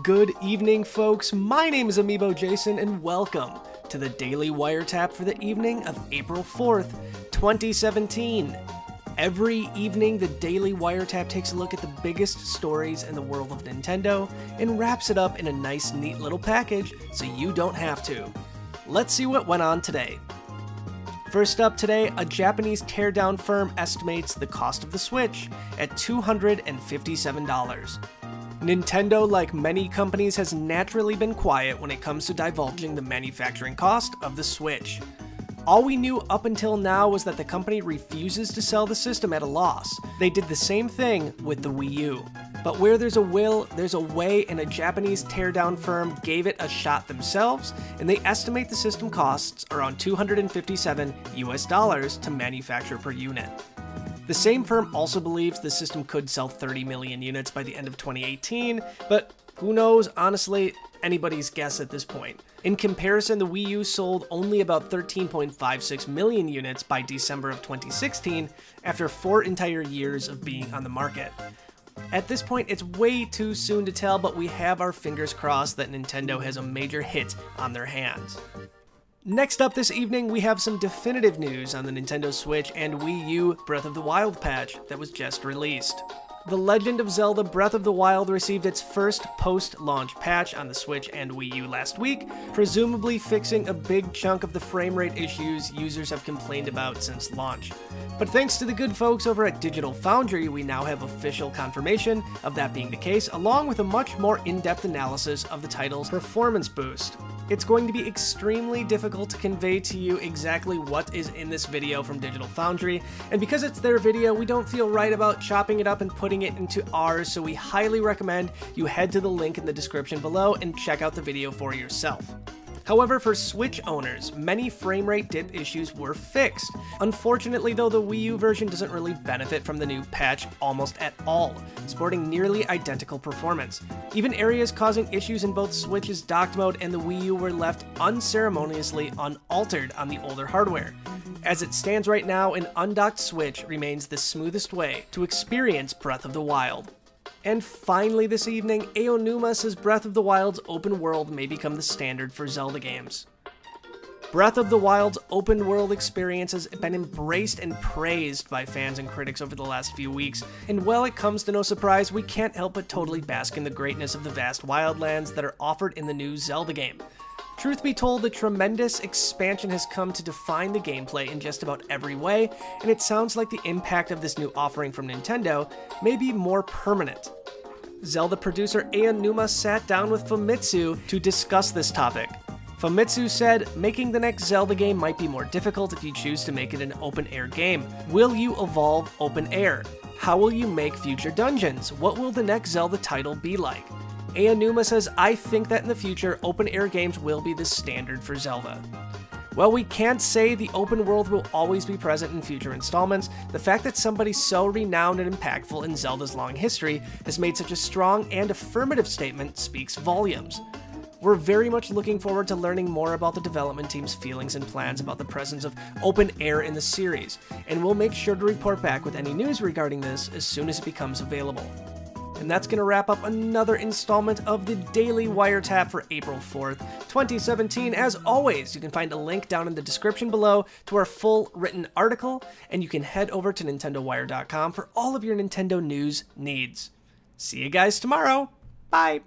Good evening, folks. My name is Amiibo Jason, and welcome to the Daily Wiretap for the evening of April 4th, 2017. Every evening, the Daily Wiretap takes a look at the biggest stories in the world of Nintendo and wraps it up in a nice, neat little package so you don't have to. Let's see what went on today. First up today, a Japanese teardown firm estimates the cost of the Switch at $257. Nintendo, like many companies, has naturally been quiet when it comes to divulging the manufacturing cost of the Switch. All we knew up until now was that the company refuses to sell the system at a loss. They did the same thing with the Wii U. But where there's a will, there's a way, and a Japanese teardown firm gave it a shot themselves, and they estimate the system costs around $257 US to manufacture per unit. The same firm also believes the system could sell 30 million units by the end of 2018, but who knows? Honestly, anybody's guess at this point. In comparison, the Wii U sold only about 13.56 million units by December of 2016, after 4 entire years of being on the market. At this point, it's way too soon to tell, but we have our fingers crossed that Nintendo has a major hit on their hands. Next up this evening, we have some definitive news on the Nintendo Switch and Wii U Breath of the Wild patch that was just released. The Legend of Zelda Breath of the Wild received its first post-launch patch on the Switch and Wii U last week, presumably fixing a big chunk of the frame rate issues users have complained about since launch. But thanks to the good folks over at Digital Foundry, we now have official confirmation of that being the case, along with a much more in-depth analysis of the title's performance boost. It's going to be extremely difficult to convey to you exactly what is in this video from Digital Foundry, and because it's their video, we don't feel right about chopping it up and putting it into ours, so we highly recommend you head to the link in the description below and check out the video for yourself. However, for Switch owners, many frame rate dip issues were fixed. Unfortunately though, the Wii U version doesn't really benefit from the new patch almost at all, sporting nearly identical performance. Even areas causing issues in both Switch's docked mode and the Wii U were left unceremoniously unaltered on the older hardware. As it stands right now, an undocked Switch remains the smoothest way to experience Breath of the Wild. And finally this evening, Aonuma says Breath of the Wild's open world may become the standard for Zelda games. Breath of the Wild's open world experience has been embraced and praised by fans and critics over the last few weeks, and while it comes to no surprise, we can't help but totally bask in the greatness of the vast wildlands that are offered in the new Zelda game. Truth be told, the tremendous expansion has come to define the gameplay in just about every way, and it sounds like the impact of this new offering from Nintendo may be more permanent. Zelda producer Aonuma sat down with Famitsu to discuss this topic. Famitsu said, "Making the next Zelda game might be more difficult if you choose to make it an open-air game. Will you evolve open-air? How will you make future dungeons? What will the next Zelda title be like?" Aonuma says, "I think that in the future, open-air games will be the standard for Zelda." While we can't say the open world will always be present in future installments, the fact that somebody so renowned and impactful in Zelda's long history has made such a strong and affirmative statement speaks volumes. We're very much looking forward to learning more about the development team's feelings and plans about the presence of open air in the series, and we'll make sure to report back with any news regarding this as soon as it becomes available. And that's going to wrap up another installment of the Daily Wiretap for April 4th, 2017. As always, you can find a link down in the description below to our full written article, and you can head over to nintendowire.com for all of your Nintendo news needs. See you guys tomorrow. Bye!